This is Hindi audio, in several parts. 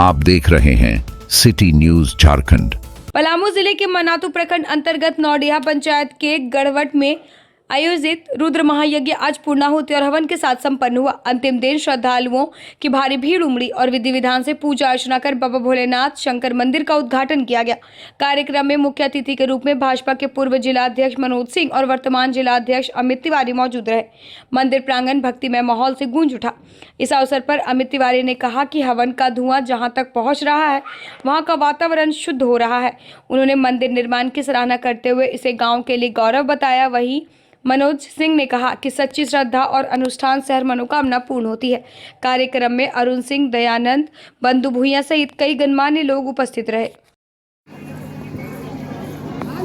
आप देख रहे हैं सिटी न्यूज झारखंड। पलामू जिले के मनातू प्रखंड अंतर्गत नौडिया पंचायत के गढ़वट में आयोजित रुद्र महायज्ञ आज पूर्णाहुति और हवन के साथ संपन्न हुआ। अंतिम दिन श्रद्धालुओं की भारी भीड़ उमड़ी और विधि विधान से पूजा अर्चना कर बाबा भोलेनाथ शंकर मंदिर का उद्घाटन किया गया। कार्यक्रम में मुख्य अतिथि के रूप में भाजपा के पूर्व जिलाध्यक्ष मनोज सिंह और वर्तमान जिलाध्यक्ष अमित तिवारी मौजूद रहे। मंदिर प्रांगण भक्तिमय माहौल से गूंज उठा। इस अवसर पर अमित तिवारी ने कहा कि हवन का धुआं जहां तक पहुंच रहा है वहां का वातावरण शुद्ध हो रहा है। उन्होंने मंदिर निर्माण की सराहना करते हुए इसे गाँव के लिए गौरव बताया। वहीं मनोज सिंह ने कहा कि सच्ची श्रद्धा और अनुष्ठान से हर मनोकामना पूर्ण होती है। कार्यक्रम में अरुण सिंह, दयानंद, बंधु भूया सहित कई गणमान्य लोग उपस्थित रहे।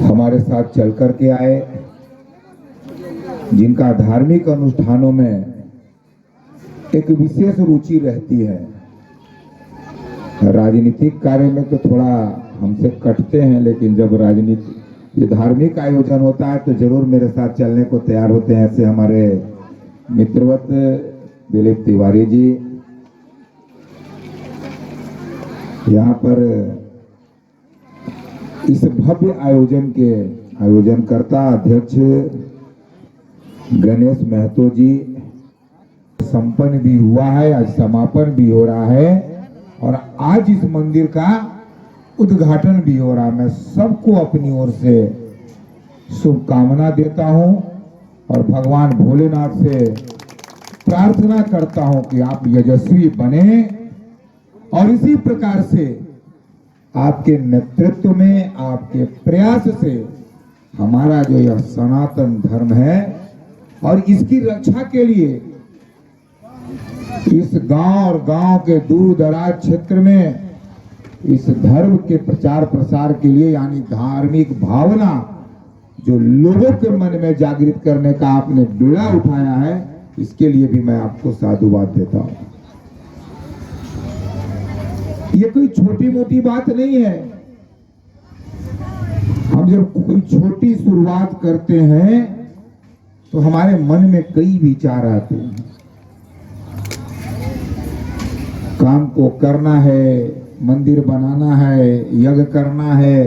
हमारे साथ चल कर के आए, जिनका धार्मिक अनुष्ठानों में एक विशेष रुचि रहती है। राजनीतिक कार्य में तो थोड़ा हमसे कटते हैं, लेकिन जब राजनीति ये धार्मिक आयोजन होता है तो जरूर मेरे साथ चलने को तैयार होते हैं। ऐसे हमारे मित्रवत दिलीप तिवारी जी यहाँ पर इस भव्य आयोजन के आयोजनकर्ता अध्यक्ष गणेश महतो जी, संपन्न भी हुआ है, आज समापन भी हो रहा है और आज इस मंदिर का उद्घाटन भी हो रहा है। मैं सबको अपनी ओर से शुभकामना देता हूं और भगवान भोलेनाथ से प्रार्थना करता हूं कि आप यशस्वी बने और इसी प्रकार से आपके नेतृत्व में, आपके प्रयास से हमारा जो यह सनातन धर्म है और इसकी रक्षा के लिए इस गांव और गांव के दूर दराज क्षेत्र में इस धर्म के प्रचार प्रसार के लिए, यानी धार्मिक भावना जो लोगों के मन में जागृत करने का आपने बीड़ा उठाया है, इसके लिए भी मैं आपको साधुवाद देता हूं। ये कोई छोटी मोटी बात नहीं है। हम जब कोई छोटी शुरुआत करते हैं तो हमारे मन में कई विचार आते हैं। काम को करना है, मंदिर बनाना है, यज्ञ करना है,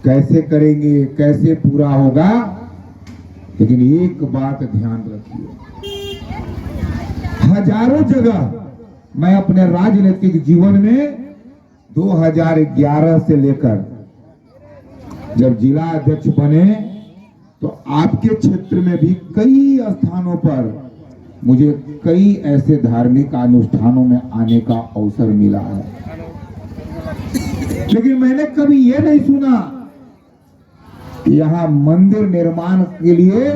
कैसे करेंगे, कैसे पूरा होगा। लेकिन एक बात ध्यान रखिए, हजारों जगह मैं अपने राजनीतिक जीवन में 2011 से लेकर जब जिला अध्यक्ष बने तो आपके क्षेत्र में भी कई स्थानों पर मुझे कई ऐसे धार्मिक अनुष्ठानों में आने का अवसर मिला है, लेकिन मैंने कभी यह नहीं सुना कि यहां मंदिर निर्माण के लिए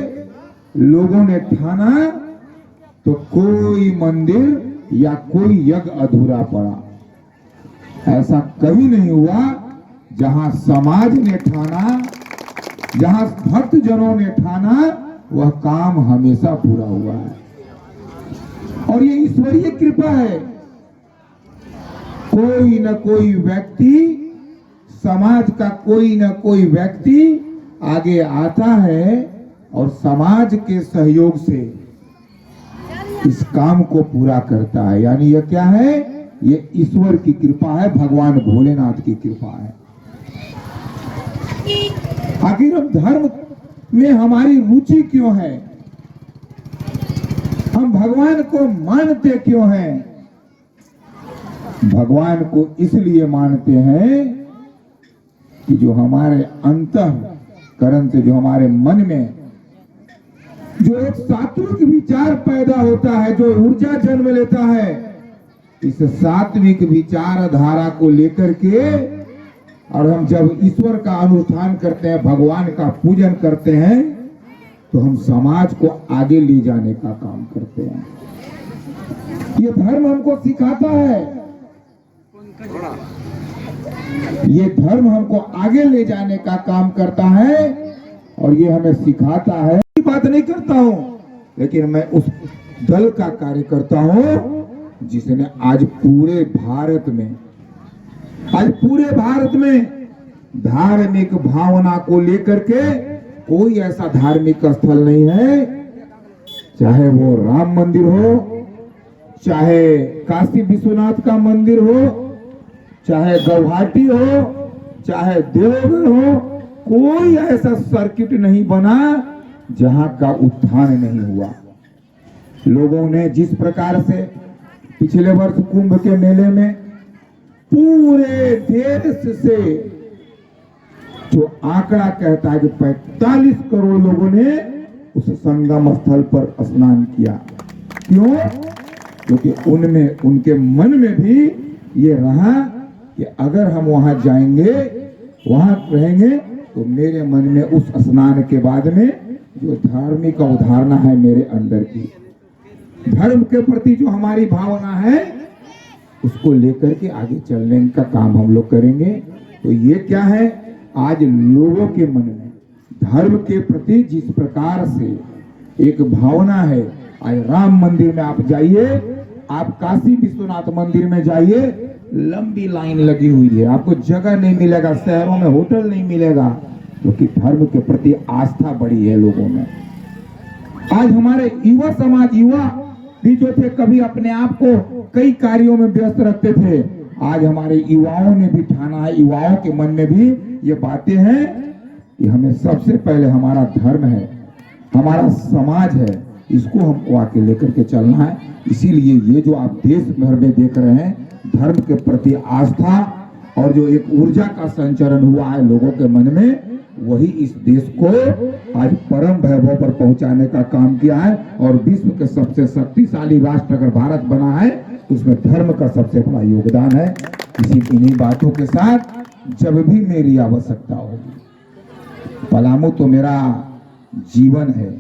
लोगों ने ठाना तो कोई मंदिर या कोई यज्ञ अधूरा पड़ा। ऐसा कभी नहीं हुआ। जहां समाज ने ठाना, जहां भक्त जनों ने ठाना, वह काम हमेशा पूरा हुआ है और ये ईश्वरीय कृपा है। कोई न कोई व्यक्ति, समाज का कोई न कोई व्यक्ति आगे आता है और समाज के सहयोग से इस काम को पूरा करता है। यानी यह क्या है? ये ईश्वर की कृपा है, भगवान भोलेनाथ की कृपा है। आखिर हम धर्म में हमारी रुचि क्यों है? हम भगवान को मानते क्यों हैं? भगवान को इसलिए मानते हैं कि जो हमारे अंतःकरण से, जो हमारे मन में जो एक सात्विक विचार पैदा होता है, जो ऊर्जा जन्म लेता है, इस सात्विक विचार धारा को लेकर के और हम जब ईश्वर का अनुष्ठान करते हैं, भगवान का पूजन करते हैं, तो हम समाज को आगे ले जाने का काम करते हैं। ये धर्म हमको सिखाता है, ये धर्म हमको आगे ले जाने का काम करता है और ये हमें सिखाता है। बात नहीं करता हूं, लेकिन मैं उस दल का कार्य करता हूं जिसने आज पूरे भारत में धार्मिक भावना को लेकर के कोई ऐसा धार्मिक स्थल नहीं है, चाहे वो राम मंदिर हो, चाहे काशी विश्वनाथ का मंदिर हो, चाहे गुवाहाटी हो, चाहे देवघर हो, कोई ऐसा सर्किट नहीं बना जहां का उत्थान नहीं हुआ। लोगों ने जिस प्रकार से पिछले वर्ष कुंभ के मेले में पूरे देश से जो आंकड़ा कहता है कि 45 करोड़ लोगों ने उस संगम स्थल पर स्नान किया। क्यों? क्योंकि उनमें, उनके मन में भी ये रहा कि अगर हम वहां जाएंगे, वहां रहेंगे, तो मेरे मन में उस स्नान के बाद में जो धार्मिक अवधारणा है मेरे अंदर की, धर्म के प्रति जो हमारी भावना है, उसको लेकर के आगे चलने का काम हम लोग करेंगे। तो ये क्या है, आज लोगों के मन में धर्म के प्रति जिस प्रकार से एक भावना है, आज राम मंदिर में आप जाइए, आप काशी विश्वनाथ मंदिर में जाइए, लंबी लाइन लगी हुई है, आपको जगह नहीं मिलेगा, शहरों में होटल नहीं मिलेगा, क्योंकि धर्म के प्रति आस्था बढ़ी है लोगों में। आज हमारे युवा समाज, युवा भी जो थे, कभी अपने आप को कई कार्यों में व्यस्त रखते थे, आज हमारे युवाओं ने भी ठाना है, युवाओं के मन में भी ये बातें हैं कि हमें सबसे पहले हमारा धर्म है, हमारा समाज है, इसको हमको आके लेकर के चलना है। इसीलिए ये जो आप देश भर में देख रहे हैं, धर्म के प्रति आस्था और जो एक ऊर्जा का संचरण हुआ है लोगों के मन में, वही इस देश को आज परम वैभव पर पहुंचाने का काम किया है। और विश्व के सबसे शक्तिशाली राष्ट्र अगर भारत बना है, तो उसमें धर्म का सबसे बड़ा योगदान है। इन्हीं बातों के साथ जब भी मेरी आवश्यकता होगी, पलामू तो मेरा जीवन है।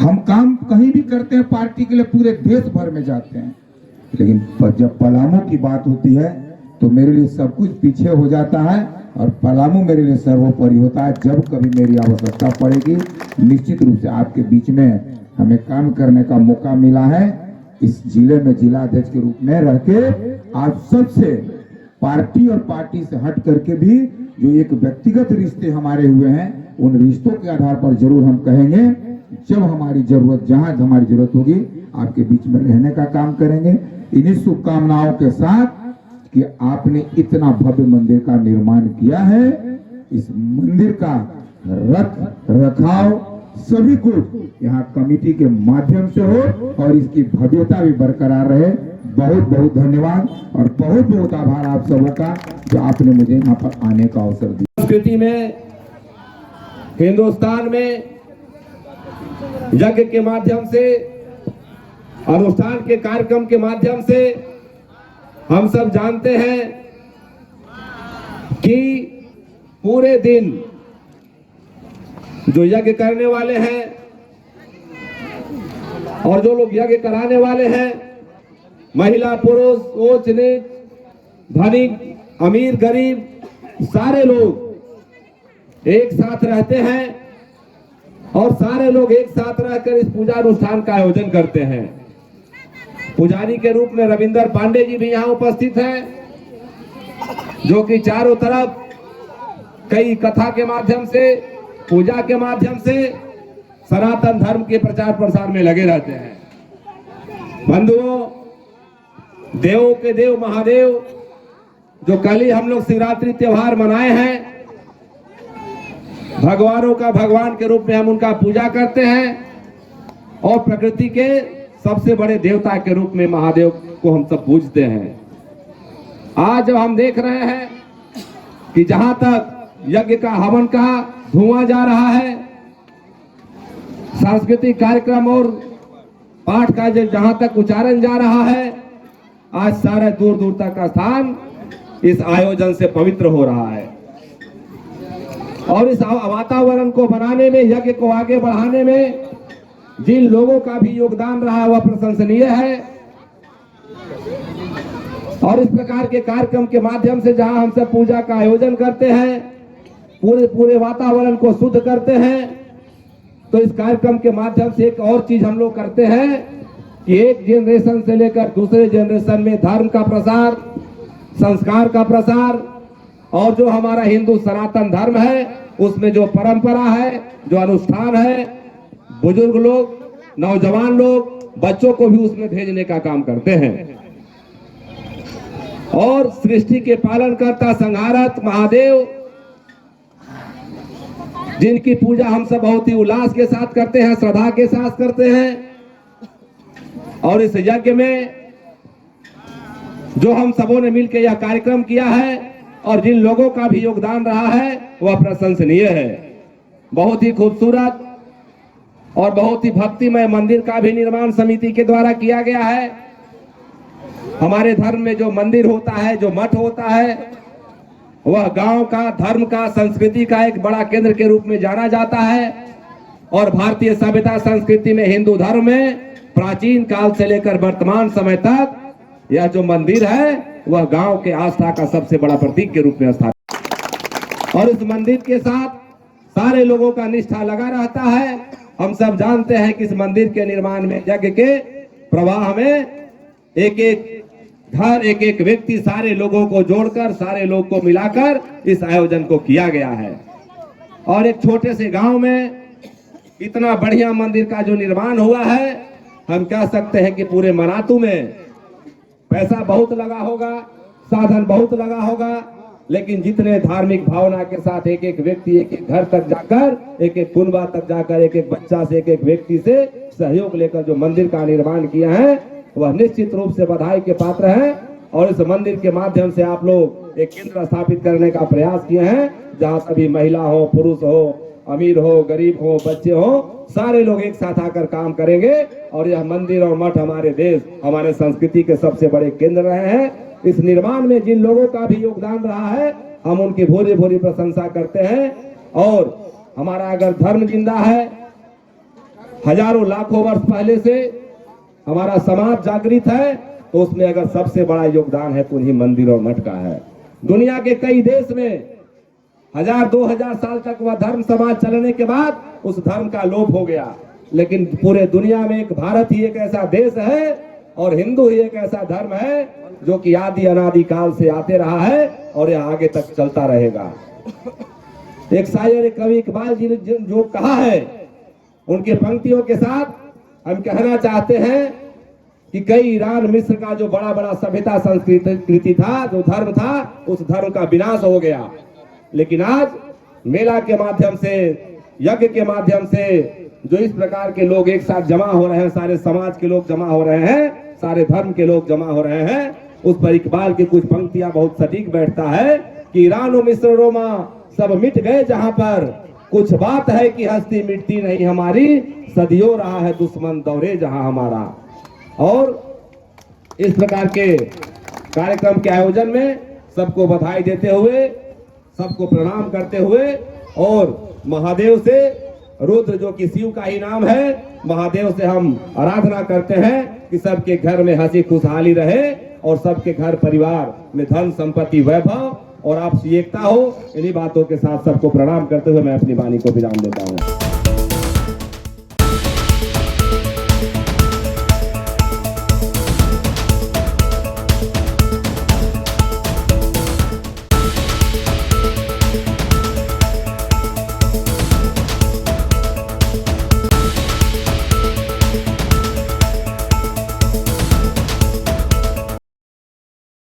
हम काम कहीं भी करते हैं पार्टी के लिए, पूरे देश भर में जाते हैं, लेकिन जब पलामू की बात होती है तो मेरे लिए सब कुछ पीछे हो जाता है और पलामू मेरे लिए सर्वोपरि होता है। जब कभी मेरी आवश्यकता पड़ेगी, निश्चित रूप से आपके बीच में हमें काम करने का मौका मिला है। इस जिले में जिला अध्यक्ष के रूप में रह के आप सबसे पार्टी और पार्टी से हट करके भी जो एक व्यक्तिगत रिश्ते हमारे हुए हैं, उन रिश्तों के आधार पर जरूर हम कहेंगे, जब हमारी जरूरत, जहां हमारी जरूरत होगी, आपके बीच में रहने का काम करेंगे। इन्हीं शुभकामनाओं के साथ कि आपने इतना भव्य मंदिर का निर्माण किया है, इस मंदिर का रख रखाव सभी कुछ यहाँ कमेटी के माध्यम से हो और इसकी भव्यता भी बरकरार रहे। बहुत बहुत धन्यवाद और बहुत बहुत आभार आप सबों का, जो आपने मुझे यहाँ पर आने का अवसर दिया। संस्कृति में, हिंदुस्तान में यज्ञ के माध्यम से, अनुष्ठान के कार्यक्रम के माध्यम से हम सब जानते हैं कि पूरे दिन जो यज्ञ करने वाले हैं और जो लोग यज्ञ कराने वाले हैं, महिला पुरुष, ऊंच नीच, धनिक अमीर गरीब, सारे लोग एक साथ रहते हैं और सारे लोग एक साथ रहकर इस पूजा अनुष्ठान का आयोजन करते हैं। पुजारी के रूप में रविंदर पांडे जी भी यहाँ उपस्थित हैं, जो कि चारों तरफ कई कथा के माध्यम से, पूजा के माध्यम से सनातन धर्म के प्रचार प्रसार में लगे रहते हैं। बंधुओं, देवों के देव महादेव, जो कल ही हम लोग शिवरात्रि त्योहार मनाए हैं, भगवानों का भगवान के रूप में हम उनका पूजा करते हैं और प्रकृति के सबसे बड़े देवता के रूप में महादेव को हम सब पूजते हैं। आज जब हम देख रहे हैं कि जहां तक यज्ञ का, हवन का धुआं जा रहा है, सांस्कृतिक कार्यक्रम और पाठ का जहां तक उच्चारण जा रहा है, आज सारे दूर दूर तक का स्थान इस आयोजन से पवित्र हो रहा है। और इस वातावरण को बनाने में, यज्ञ को आगे बढ़ाने में जिन लोगों का भी योगदान रहा, वह प्रशंसनीय है। और इस प्रकार के कार्यक्रम के माध्यम से जहां हम सब पूजा का आयोजन करते हैं, पूरे वातावरण को शुद्ध करते हैं, तो इस कार्यक्रम के माध्यम से एक और चीज हम लोग करते हैं कि एक जनरेशन से लेकर दूसरे जनरेशन में धर्म का प्रसार, संस्कार का प्रसार, और जो हमारा हिंदू सनातन धर्म है उसमें जो परंपरा है, जो अनुष्ठान है, बुजुर्ग लोग, नौजवान लोग, बच्चों को भी उसमें भेजने का काम करते हैं। और सृष्टि के पालनकर्ता संहारक महादेव, जिनकी पूजा हम सब बहुत ही उल्लास के साथ करते हैं, श्रद्धा के साथ करते हैं। और इस यज्ञ में जो हम सबों ने मिलकर यह कार्यक्रम किया है और जिन लोगों का भी योगदान रहा है वह प्रशंसनीय है। बहुत ही खूबसूरत और बहुत ही भक्तिमय मंदिर का भी निर्माण समिति के द्वारा किया गया है। हमारे धर्म में जो मंदिर होता है, जो मठ होता है, वह गांव का, धर्म का, संस्कृति का एक बड़ा केंद्र के रूप में जाना जाता है। और भारतीय सभ्यता संस्कृति में, हिंदू धर्म में प्राचीन काल से लेकर वर्तमान समय तक यह जो मंदिर है वह गांव के आस्था का सबसे बड़ा प्रतीक के रूप में स्थापित। और इस मंदिर के साथ सारे लोगों का निष्ठा लगा रहता है। हम सब जानते हैं कि इस मंदिर के निर्माण में, यज्ञ के प्रवाह में एक एक घर, एक एक व्यक्ति, सारे लोगों को जोड़कर, सारे लोग को मिलाकर इस आयोजन को किया गया है। और एक छोटे से गांव में इतना बढ़िया मंदिर का जो निर्माण हुआ है, हम कह सकते हैं कि पूरे मनातू में पैसा बहुत लगा होगा, साधन बहुत लगा होगा, लेकिन जितने धार्मिक भावना के साथ एक एक व्यक्ति एक एक घर तक जाकर, एक एक कुनबा तक जाकर, एक एक बच्चा से, एक एक व्यक्ति से सहयोग लेकर जो मंदिर का निर्माण किया है, वह निश्चित रूप से बधाई के पात्र हैं। और इस मंदिर के माध्यम से आप लोग एक केंद्र स्थापित करने का प्रयास किए हैं, जहां सभी महिला हो, पुरुष हो, अमीर हो, गरीब हो, बच्चे हो, सारे लोग एक साथ आकर काम करेंगे। और यह मंदिर और मठ हमारे देश, हमारे संस्कृति के सबसे बड़े केंद्र रहे हैं। इस निर्माण में जिन लोगों का भी योगदान रहा है, हम उनकी भोरी भोरी प्रशंसा करते हैं। और हमारा अगर धर्म जिंदा है, हजारों लाखों वर्ष पहले से हमारा समाज जागृत है, तो उसमें अगर सबसे बड़ा योगदान है तो उन्हीं मंदिर और मठ का है। दुनिया के कई देश में 1000-2000 साल तक वह धर्म समाज चलने के बाद उस धर्म का लोप हो गया, लेकिन पूरे दुनिया में एक भारत ही एक ऐसा देश है और हिंदू ही एक ऐसा धर्म है जो कि आदि अनादि काल से आते रहा है और यह आगे तक चलता रहेगा। एक शायर, एक कवि इकबाल जी ने जो कहा है, उनके पंक्तियों के साथ हम कहना चाहते हैं कि कई ईरान मिस्र का जो बड़ा बड़ा सभ्यता संस्कृति था, जो धर्म था, उस धर्म का विनाश हो गया। लेकिन आज मेला के माध्यम से, यज्ञ के माध्यम से जो इस प्रकार के लोग एक साथ जमा हो रहे हैं, सारे समाज के लोग जमा हो रहे हैं, सारे धर्म के लोग जमा हो रहे हैं, उस पर इकबाल की कुछ पंक्तियां बहुत सटीक बैठता है कि ईरान और मिस्र रोमा सब मिट गए जहां पर, कुछ बात है कि हस्ती मिटती नहीं हमारी, सदियों रहा है दुश्मन दौरे जहां हमारा। और इस प्रकार के कार्यक्रम के आयोजन में सबको बधाई देते हुए, सबको प्रणाम करते हुए और महादेव से, रुद्र जो कि शिव का ही नाम है, महादेव से हम आराधना करते हैं कि सबके घर में हंसी खुशहाली रहे और सबके घर परिवार में धन संपत्ति वैभव और आपसी एकता हो। इन्हीं बातों के साथ सबको प्रणाम करते हुए मैं अपनी वाणी को विराम देता हूँ।